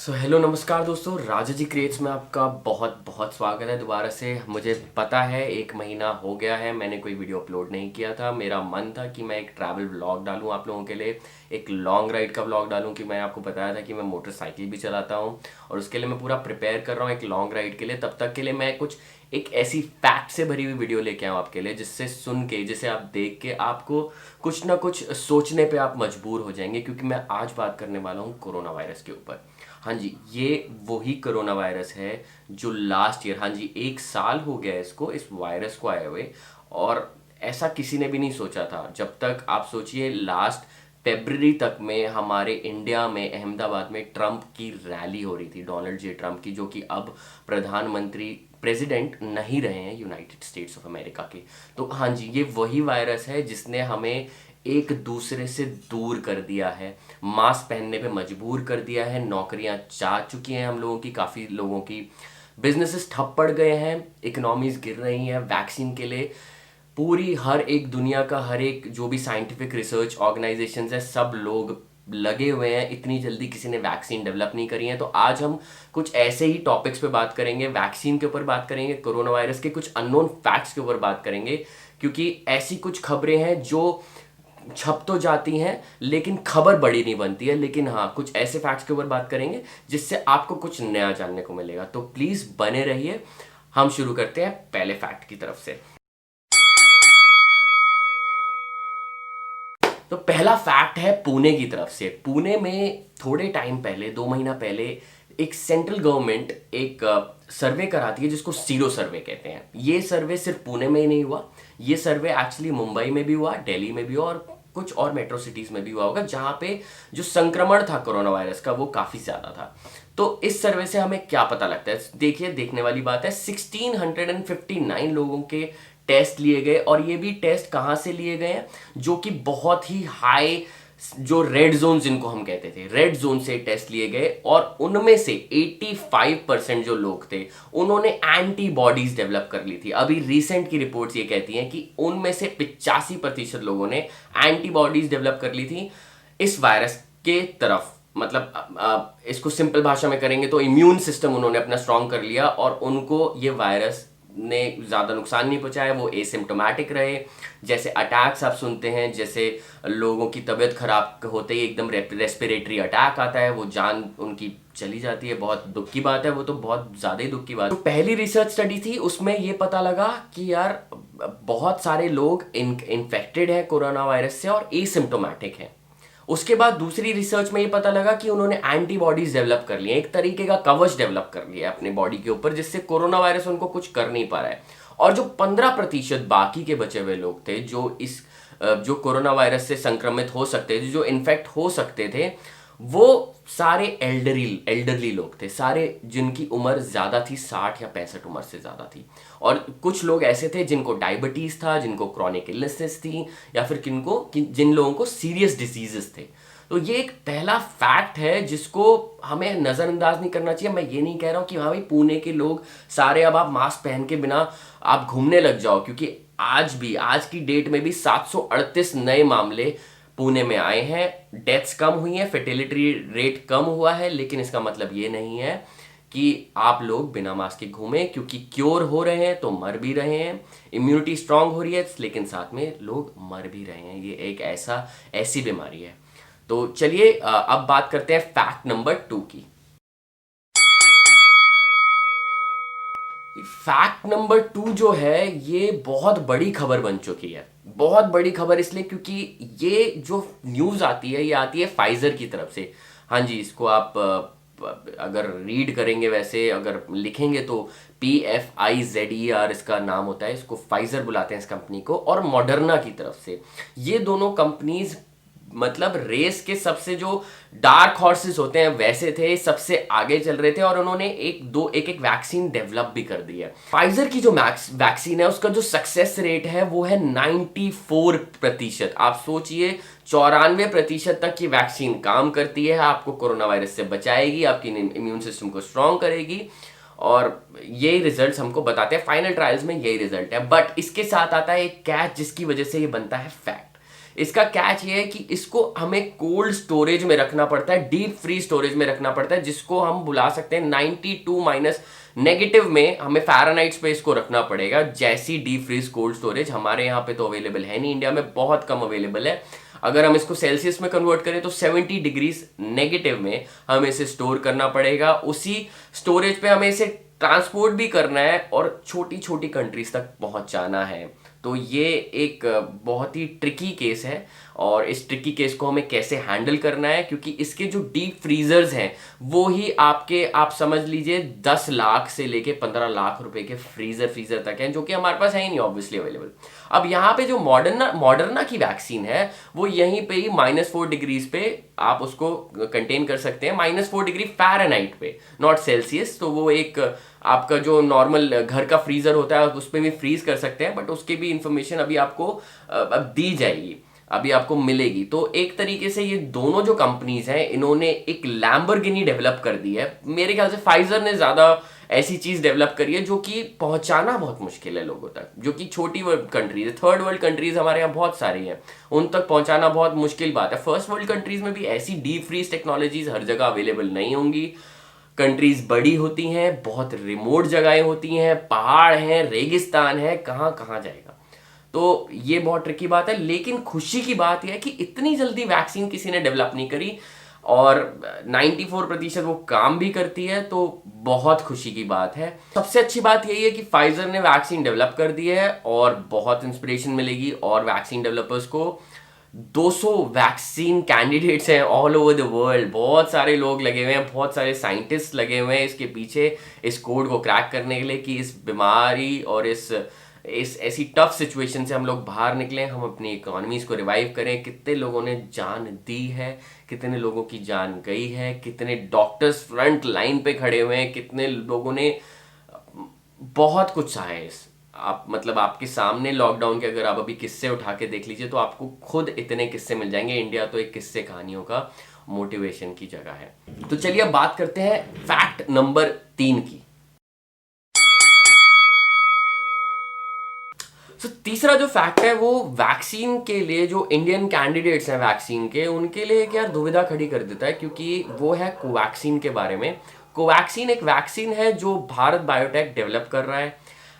Hello नमस्कार दोस्तों, राजा जी creates में आपका बहुत बहुत स्वागत है दोबारा से। मुझे पता है 1 महीना हो गया है मैंने कोई वीडियो अपलोड नहीं किया था। मेरा मन था कि मैं एक ट्रैवल व्लॉग डालूं आप लोगों के लिए, एक लॉन्ग राइड का व्लॉग डालूं कि मैं आपको बताया था कि मैं मोटरसाइकिल भी चलाता हूं और उसके लिए मैं पूरा प्रिपेयर कर रहा हूं एक लॉन्ग राइड के लिए। तब तक के लिए मैं कुछ एक ऐसी फैक्ट से भरी हुई वीडियो लेके आऊँ आपके लिए, जिससे सुन के, जिसे आप देख के आपको कुछ ना कुछ सोचने पे आप मजबूर हो जाएंगे, क्योंकि मैं आज बात करने वाला हूँ कोरोना वायरस के ऊपर। हाँ जी, ये वही कोरोना वायरस है जो लास्ट ईयर, हाँ जी 1 साल हो गया इसको, इस वायरस को आए हुए। और ऐसा किसी ने भी नहीं सोचा था। जब तक आप सोचिए लास्ट फरवरी तक में हमारे इंडिया में अहमदाबाद में ट्रंप की रैली हो रही थी, डोनाल्ड जे ट्रंप की, जो कि अब प्रधानमंत्री प्रेसिडेंट नहीं रहे हैं यूनाइटेड स्टेट्स ऑफ अमेरिका के। तो हाँ जी, ये वही वायरस है जिसने हमें एक दूसरे से दूर कर दिया है, मास्क पहनने पे मजबूर कर दिया है, नौकरियां जा चुकी हैं हम लोगों की, काफ़ी लोगों की बिजनेसेस ठप पड़ गए हैं, इकोनॉमीज गिर रही हैं। वैक्सीन के लिए पूरी हर एक दुनिया का हर एक जो भी साइंटिफिक रिसर्च ऑर्गेनाइजेशंस है, सब लोग लगे हुए हैं। इतनी जल्दी किसी ने वैक्सीन डेवलप नहीं करी है। तो आज हम कुछ ऐसे ही टॉपिक्स पे बात करेंगे, वैक्सीन के ऊपर बात करेंगे, कोरोना वायरस के कुछ अननोन फैक्ट्स के ऊपर बात करेंगे, क्योंकि ऐसी कुछ खबरें हैं जो छप तो जाती हैं लेकिन खबर बड़ी नहीं बनती है। लेकिन हाँ, कुछ ऐसे फैक्ट्स के ऊपर बात करेंगे जिससे आपको कुछ नया जानने को मिलेगा। तो प्लीज बने रहिए। हम शुरू करते हैं पहले फैक्ट की तरफ से। तो पहला फैक्ट है पुणे की तरफ से। पुणे में थोड़े टाइम पहले, 2 महीना पहले, एक सेंट्रल गवर्नमेंट एक सर्वे कराती है जिसको सीरो सर्वे कहते हैं। ये सर्वे सिर्फ पुणे में ही नहीं हुआ, ये सर्वे एक्चुअली मुंबई में भी हुआ, दिल्ली में भी हुआ और कुछ और मेट्रो सिटीज में भी हुआ होगा, जहां पे जो संक्रमण था कोरोना वायरस का वो काफी ज्यादा था। तो इस सर्वे से हमें क्या पता लगता है, देखिए देखने वाली बात है। 1659 लोगों के टेस्ट लिए गए, और ये भी टेस्ट कहां से लिए गए हैं, जो कि बहुत ही हाई, जो रेड जोन जिनको हम कहते थे, रेड जोन से टेस्ट लिए गए। और उनमें से 85% जो लोग थे उन्होंने एंटीबॉडीज डेवलप कर ली थी। अभी रिसेंट की रिपोर्ट्स ये कहती हैं कि उनमें से 85% लोगों ने एंटीबॉडीज डेवलप कर ली थी इस वायरस के तरफ। मतलब इसको सिंपल भाषा में करेंगे तो इम्यून सिस्टम उन्होंने अपना स्ट्रांग कर लिया और उनको ये वायरस ने ज़्यादा नुकसान नहीं पहुंचाया, वो एसिम्प्टोमेटिक रहे। जैसे अटैक्स आप सुनते हैं, जैसे लोगों की तबीयत खराब होते ही एकदम रेस्पिरेटरी अटैक आता है, वो जान उनकी चली जाती है, बहुत दुख की बात है, वो तो बहुत ज़्यादा ही दुख की बात है। तो पहली रिसर्च स्टडी थी, उसमें ये पता लगा कि यार बहुत सारे लोग इन्फेक्टेड हैं कोरोना वायरस से और एसिम्प्टोमेटिक हैं। उसके बाद दूसरी रिसर्च में ये पता लगा कि उन्होंने एंटीबॉडीज डेवलप कर लिए, एक तरीके का कवच डेवलप कर लिया अपने बॉडी के ऊपर, जिससे कोरोना वायरस उनको कुछ कर नहीं पा रहा है। और जो 15% बाकी के बचे हुए लोग थे जो कोरोना वायरस से संक्रमित हो सकते थे, जो इन्फेक्ट हो सकते थे, वो सारे एल्डरली लोग थे, सारे जिनकी उम्र ज्यादा थी, 60 या 65 उम्र से ज्यादा थी। और कुछ लोग ऐसे थे जिनको डायबिटीज था, जिनको क्रॉनिक इलनेसेस थी, या फिर जिन लोगों को सीरियस डिजीजेस थे। तो ये एक पहला फैक्ट है जिसको हमें नजरअंदाज नहीं करना चाहिए। मैं ये नहीं कह रहा हूं कि हाँ भाई पुणे के लोग सारे अब आप मास्क पहन के बिना आप घूमने लग जाओ, क्योंकि आज की डेट में भी 738 नए मामले पुणे में आए हैं। डेथ्स कम हुई हैं, फर्टिलिटी रेट कम हुआ है, लेकिन इसका मतलब ये नहीं है कि आप लोग बिना मास्क के घूमें, क्योंकि क्योर हो रहे हैं तो मर भी रहे हैं, इम्यूनिटी स्ट्रांग हो रही है, लेकिन साथ में लोग मर भी रहे हैं। ये एक ऐसी बीमारी है। तो चलिए अब बात करते हैं फैक्ट नंबर 2 की। फैक्ट नंबर 2 जो है, ये बहुत बड़ी खबर बन चुकी है। बहुत बड़ी खबर इसलिए क्योंकि ये जो न्यूज आती है, ये आती है फाइजर की तरफ से। हाँ जी, इसको आप अगर रीड करेंगे, वैसे अगर लिखेंगे तो PFIZER इसका नाम होता है, इसको फाइजर बुलाते हैं इस कंपनी को, और मॉडर्ना की तरफ से। ये दोनों कंपनीज मतलब रेस के सबसे जो डार्क हॉर्सेस होते हैं वैसे थे, सबसे आगे चल रहे थे, और उन्होंने एक वैक्सीन डेवलप भी कर दी है। फाइजर की जो वैक्सीन है, उसका जो सक्सेस रेट है वो है 94%। आप सोचिए, 94% तक की वैक्सीन काम करती है, आपको कोरोना वायरस से बचाएगी, आपकी इम्यून सिस्टम को स्ट्रांग करेगी। और यही रिजल्ट्स हमको बताते हैं, फाइनल ट्रायल्स में यही रिजल्ट है। बट इसके साथ आता है एक कैच, जिसकी वजह से ये बनता है फैक्ट। इसका कैच ये है कि इसको हमें कोल्ड स्टोरेज में रखना पड़ता है, डीप फ्रीज स्टोरेज में रखना पड़ता है, जिसको हम बुला सकते हैं 92 माइनस नेगेटिव में हमें फ़ारेनहाइट पे इसको रखना पड़ेगा। जैसी डीप फ्रीज कोल्ड स्टोरेज हमारे यहाँ पे तो अवेलेबल है नहीं, इंडिया में बहुत कम अवेलेबल है। अगर हम इसको सेल्सियस में कन्वर्ट करें तो 70 डिग्रीज नेगेटिव में हमें इसे स्टोर करना पड़ेगा। उसी स्टोरेज पे हमें इसे ट्रांसपोर्ट भी करना है और छोटी छोटी कंट्रीज तक पहुंचाना है। तो ये एक बहुत ही ट्रिकी केस है और इस ट्रिकी केस को हमें कैसे हैंडल करना है, क्योंकि इसके जो डीप फ्रीजर्स हैं वो ही आपके, आप समझ लीजिए 10 लाख से लेके 15 लाख रुपए के फ्रीजर तक हैं, जो कि हमारे पास है ही नहीं ऑब्वियसली अवेलेबल। अब यहाँ पे जो मॉडर्ना की वैक्सीन है वो यहीं पे ही -4 डिग्रीज पे आप उसको कंटेन कर सकते हैं, -4 डिग्री फ़ारेनहाइट पे, नॉट सेल्सियस। तो वो एक आपका जो नॉर्मल घर का फ्रीजर होता है उस पर भी फ्रीज कर सकते हैं, बट उसकी भी इंफॉर्मेशन अभी आपको अब दी जाएगी, अभी आपको मिलेगी। तो एक तरीके से ये दोनों जो कंपनीज हैं इन्होंने एक लैम्बोर्गिनी डेवलप कर दी है। मेरे ख्याल से फाइजर ने ज्यादा ऐसी चीज डेवलप करी है जो कि पहुंचाना बहुत मुश्किल है लोगों तक, जो कि छोटी world countries, third world countries हमारे यहाँ बहुत सारी हैं, उन तक पहुंचाना बहुत मुश्किल बात है। फर्स्ट वर्ल्ड कंट्रीज में भी ऐसी डीप फ्रीज टेक्नोलॉजीज हर जगह अवेलेबल नहीं होंगी। कंट्रीज बड़ी होती हैं, बहुत रिमोट जगहें होती हैं, पहाड़ हैं, रेगिस्तान है, कहाँ कहाँ जाएगा। तो ये बहुत ट्रिकी बात है, लेकिन खुशी की बात यह है कि इतनी जल्दी वैक्सीन किसी ने डेवलप नहीं करी और 94% वो काम भी करती है, तो बहुत खुशी की बात है। सबसे अच्छी बात यही है कि फाइजर ने वैक्सीन डेवलप कर दी है और बहुत इंस्पिरेशन मिलेगी और वैक्सीन डेवलपर्स को। 200 वैक्सीन कैंडिडेट्स हैं ऑल ओवर द वर्ल्ड, बहुत सारे लोग लगे हुए हैं, बहुत सारे साइंटिस्ट लगे हुए हैं इसके पीछे, इस कोड को क्रैक करने के लिए कि इस बीमारी और इस ऐसी टफ सिचुएशन से हम लोग बाहर निकलें, हम अपनी इकोनॉमीज को रिवाइव करें। कितने लोगों ने जान दी है, कितने लोगों की जान गई है, कितने डॉक्टर्स फ्रंट लाइन पे खड़े हुए हैं, कितने लोगों ने बहुत कुछ सहा है इस, आप मतलब आपके सामने लॉकडाउन के अगर आप अभी किस्से उठा के देख लीजिए तो आपको खुद इतने किस्से मिल जाएंगे। इंडिया तो एक किस्से कहानियों का मोटिवेशन की जगह है। तो चलिए अब बात करते हैं फैक्ट नंबर 3 की। तीसरा जो फैक्ट है वो वैक्सीन के लिए, जो इंडियन कैंडिडेट्स हैं वैक्सीन के, उनके लिए एक यार दुविधा खड़ी कर देता है, क्योंकि वो है कोवैक्सीन के बारे में। कोवैक्सीन एक वैक्सीन है जो भारत बायोटेक डेवलप कर रहा है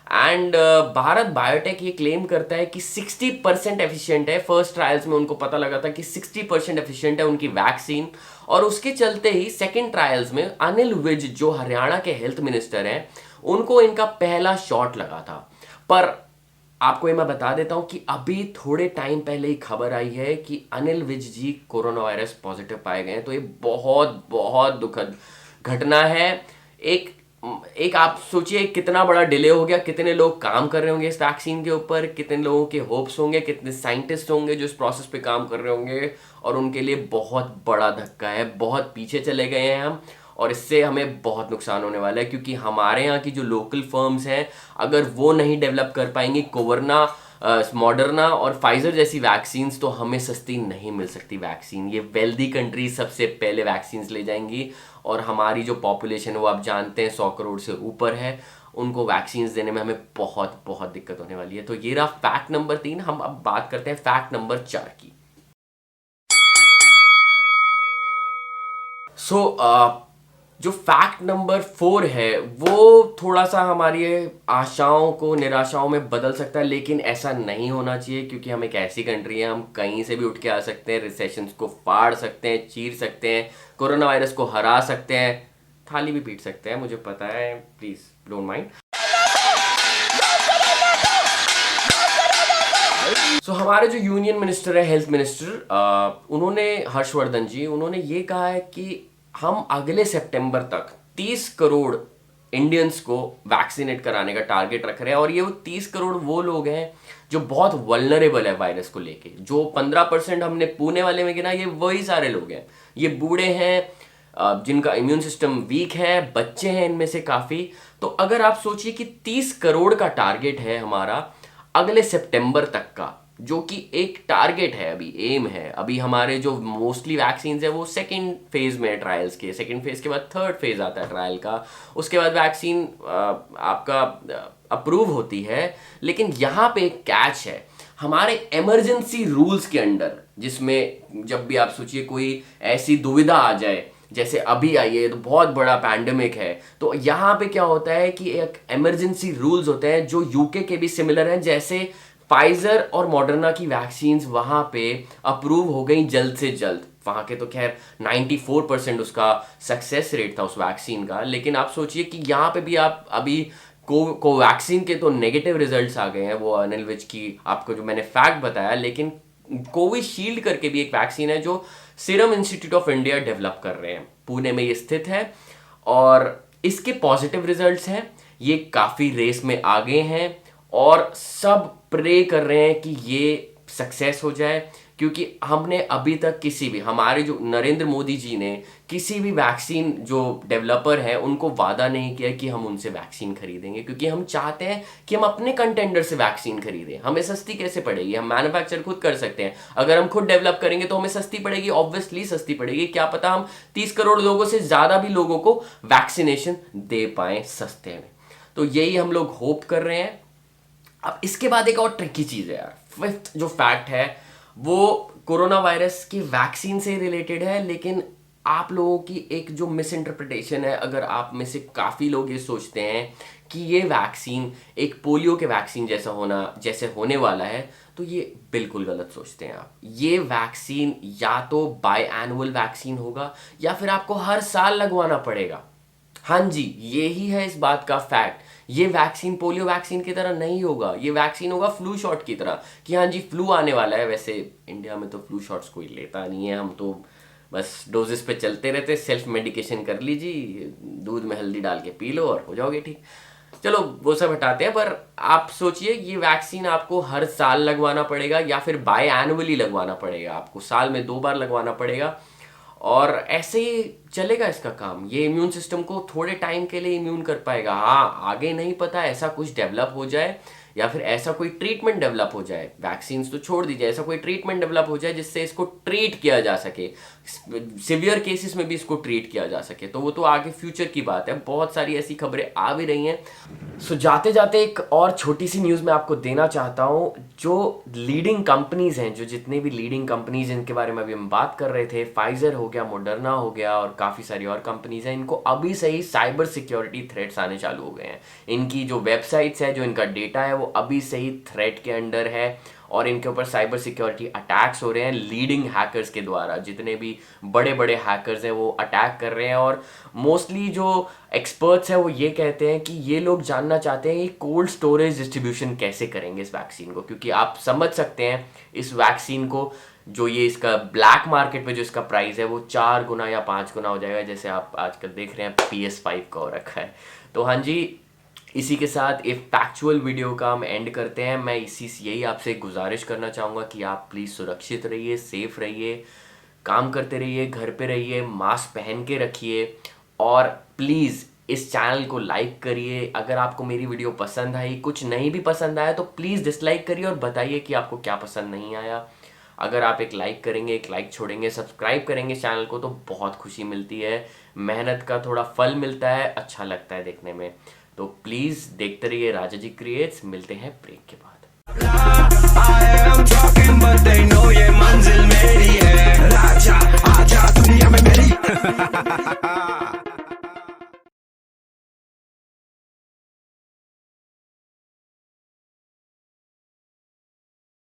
एंड भारत बायोटेक ये क्लेम करता है कि 60% एफिशिएंट है। फर्स्ट ट्रायल्स में उनको पता लगा था कि 60% एफिशिएंट है उनकी वैक्सीन, और उसके चलते ही सेकेंड ट्रायल्स में अनिल विज जो हरियाणा के हेल्थ मिनिस्टर हैं उनको इनका पहला शॉट लगा था। पर आपको ये मैं बता देता हूं कि अभी थोड़े टाइम पहले ही खबर आई है कि अनिल विज जी कोरोना वायरस पॉजिटिव पाए गए हैं। तो ये बहुत बहुत दुखद घटना है। एक आप सोचिए कितना बड़ा डिले हो गया, कितने लोग काम कर रहे होंगे इस वैक्सीन के ऊपर, कितने लोगों के होप्स होंगे, कितने साइंटिस्ट होंगे जो इस प्रोसेस पे काम कर रहे होंगे, और उनके लिए बहुत बड़ा धक्का है। बहुत पीछे चले गए हैं हम और इससे हमें बहुत नुकसान होने वाला है, क्योंकि हमारे यहाँ की जो लोकल फर्म्स हैं अगर वो नहीं डेवलप कर पाएंगी कोवरना, मॉडर्ना और फाइजर जैसी वैक्सीन्स, तो हमें सस्ती नहीं मिल सकती वैक्सीन। ये वेल्दी कंट्रीज सबसे पहले वैक्सीन्स ले जाएंगी और हमारी जो पॉपुलेशन है वो आप जानते हैं 100 करोड़ से ऊपर है, उनको वैक्सीन्स देने में हमें बहुत बहुत दिक्कत होने वाली है। तो ये रहा फैक्ट नंबर 3। हम अब बात करते हैं फैक्ट नंबर 4 की। जो फैक्ट नंबर 4 है वो थोड़ा सा हमारी आशाओं को निराशाओं में बदल सकता है, लेकिन ऐसा नहीं होना चाहिए, क्योंकि हम एक ऐसी कंट्री है, हम कहीं से भी उठ के आ सकते हैं, रिसेशंस को फाड़ सकते हैं, चीर सकते हैं, कोरोना वायरस को हरा सकते हैं, थाली भी पीट सकते हैं, मुझे पता है, प्लीज डोंट माइंड। हमारे जो यूनियन मिनिस्टर है, हेल्थ मिनिस्टर, उन्होंने, हर्षवर्धन जी, उन्होंने ये कहा है कि हम अगले सितंबर तक 30 करोड़ इंडियंस को वैक्सीनेट कराने का टारगेट रख रहे हैं। और ये 30 करोड़ वो लोग हैं जो बहुत वल्नरेबल है वायरस को लेके। जो 15% हमने पुणे वाले में गिना, ये वही सारे लोग हैं। ये बूढ़े हैं, जिनका इम्यून सिस्टम वीक है, बच्चे हैं इनमें से काफ़ी। तो अगर आप सोचिए कि 30 करोड़ का टारगेट है हमारा अगले सितंबर तक का, जो कि एक टारगेट है, अभी एम है। अभी हमारे जो मोस्टली वैक्सीन है वो सेकेंड फेज में है ट्रायल्स के, सेकेंड फेज के बाद थर्ड फेज आता है ट्रायल का, उसके बाद वैक्सीन आपका अप्रूव होती है। लेकिन यहाँ पे एक कैच है, हमारे इमरजेंसी रूल्स के अंडर, जिसमें जब भी आप सोचिए कोई ऐसी दुविधा आ जाए, जैसे अभी आई है तो बहुत बड़ा पैंडेमिक है, तो यहाँ पे क्या होता है कि एक इमरजेंसी रूल्स होते हैं जो यूके के भी सिमिलर हैं। जैसे फाइजर और मॉडर्ना की वैक्सीन्स वहाँ पे अप्रूव हो गई जल्द से जल्द। वहाँ के तो खैर 94% उसका सक्सेस रेट था उस वैक्सीन का, लेकिन आप सोचिए कि यहाँ पे भी आप अभी कोवैक्सीन के तो नेगेटिव रिजल्ट्स आ गए हैं, वो अनिल विज की आपको जो मैंने फैक्ट बताया। लेकिन कोविशील्ड करके भी एक वैक्सीन है जो serum institute of India develop कर रहे हैं, पुणे में ये स्थित है, और इसके पॉजिटिव रिजल्ट्स हैं। ये काफ़ी रेस में आगे हैं और सब प्रे कर रहे हैं कि ये सक्सेस हो जाए, क्योंकि हमने अभी तक किसी भी, हमारे जो नरेंद्र मोदी जी ने किसी भी वैक्सीन जो डेवलपर हैं उनको वादा नहीं किया कि हम उनसे वैक्सीन खरीदेंगे, क्योंकि हम चाहते हैं कि हम अपने कंटेंडर से वैक्सीन खरीदें। हमें सस्ती कैसे पड़ेगी, हम मैन्युफैक्चर खुद कर सकते हैं। अगर हम खुद डेवलप करेंगे तो हमें सस्ती पड़ेगी, ऑब्वियसली सस्ती पड़ेगी। क्या पता हम 30 करोड़ लोगों से ज़्यादा भी लोगों को वैक्सीनेशन दे पाएँ सस्ते में। तो यही हम लोग होप कर रहे हैं। अब इसके बाद एक और ट्रिकी चीज़ है यार, फिफ्थ जो फैक्ट है वो कोरोना वायरस की वैक्सीन से रिलेटेड है, लेकिन आप लोगों की एक जो मिस इंटरप्रिटेशन है, अगर आप में से काफ़ी लोग ये सोचते हैं कि ये वैक्सीन एक पोलियो के वैक्सीन जैसे होने वाला है, तो ये बिल्कुल गलत सोचते हैं आप। ये वैक्सीन या तो बाय एनुअल वैक्सीन होगा या फिर आपको हर साल लगवाना पड़ेगा। हाँ जी, यही है इस बात का फैक्ट। ये वैक्सीन पोलियो वैक्सीन की तरह नहीं होगा, ये वैक्सीन होगा फ्लू शॉट की तरह, कि हाँ जी फ्लू आने वाला है। वैसे इंडिया में तो फ्लू शॉट्स कोई लेता नहीं है, हम तो बस डोजेस पे चलते रहते, सेल्फ मेडिकेशन कर लीजिए, दूध में हल्दी डाल के पी लो और हो जाओगे ठीक। चलो वो सब हटाते हैं, पर आप सोचिए ये वैक्सीन आपको हर साल लगवाना पड़ेगा या फिर बाय एनुअली लगवाना पड़ेगा, आपको साल में 2 बार लगवाना पड़ेगा। और ऐसे ही चलेगा इसका काम। ये इम्यून सिस्टम को थोड़े टाइम के लिए इम्यून कर पाएगा। हाँ, आगे नहीं पता, ऐसा कुछ डेवलप हो जाए या फिर ऐसा कोई ट्रीटमेंट डेवलप हो जाए, वैक्सीन्स तो छोड़ दीजिए, ऐसा कोई ट्रीटमेंट डेवलप हो जाए जिससे इसको ट्रीट किया जा सके, सिवियर केसेस में भी इसको ट्रीट किया जा सके, तो वो तो आगे फ्यूचर की बात है। बहुत सारी ऐसी खबरें आ भी रही हैं। सो जाते जाते एक और छोटी सी न्यूज़ मैं आपको देना चाहता हूँ। जो लीडिंग कंपनीज़ हैं, जो जितने भी लीडिंग कंपनीज़ इनके बारे में अभी हम बात कर रहे थे, फाइजर हो गया, मॉडर्ना हो गया और काफ़ी सारी और कंपनीज़ हैं, इनको अभी से ही साइबर सिक्योरिटी थ्रेट्स आने चालू हो गए हैं। इनकी जो वेबसाइट्स है, जो इनका डेटा है, वो अभी से ही थ्रेट के अंडर है और इनके ऊपर साइबर सिक्योरिटी अटैक्स हो रहे हैं लीडिंग हैकर्स के द्वारा। जितने भी बड़े बड़े हैकर्स हैं वो अटैक कर रहे हैं, और मोस्टली जो एक्सपर्ट्स हैं वो ये कहते हैं कि ये लोग जानना चाहते हैं कि कोल्ड स्टोरेज डिस्ट्रीब्यूशन कैसे करेंगे इस वैक्सीन को, क्योंकि आप समझ सकते हैं इस वैक्सीन को जो ये इसका ब्लैक मार्केट पे जो इसका प्राइस है वो 4 गुना या 5 गुना हो जाएगा, जैसे आप आजकल देख रहे हैं PS5 का हो रखा है। तो हाँ जी, इसी के साथ एक फैक्चुअल वीडियो का हम एंड करते हैं। मैं यही आपसे गुजारिश करना चाहूँगा कि आप प्लीज़ सुरक्षित रहिए, सेफ रहिए, काम करते रहिए, घर पे रहिए, मास्क पहन के रखिए, और प्लीज़ इस चैनल को लाइक करिए। अगर आपको मेरी वीडियो पसंद आई, कुछ नहीं भी पसंद आया तो प्लीज़ डिसलाइक करिए और बताइए कि आपको क्या पसंद नहीं आया। अगर आप एक लाइक करेंगे, एक लाइक छोड़ेंगे, सब्सक्राइब करेंगे चैनल को, तो बहुत खुशी मिलती है, मेहनत का थोड़ा फल मिलता है, अच्छा लगता है देखने में। तो प्लीज़ देखते रहिए राजा जी क्रिएट्स। मिलते हैं ब्रेक के बाद।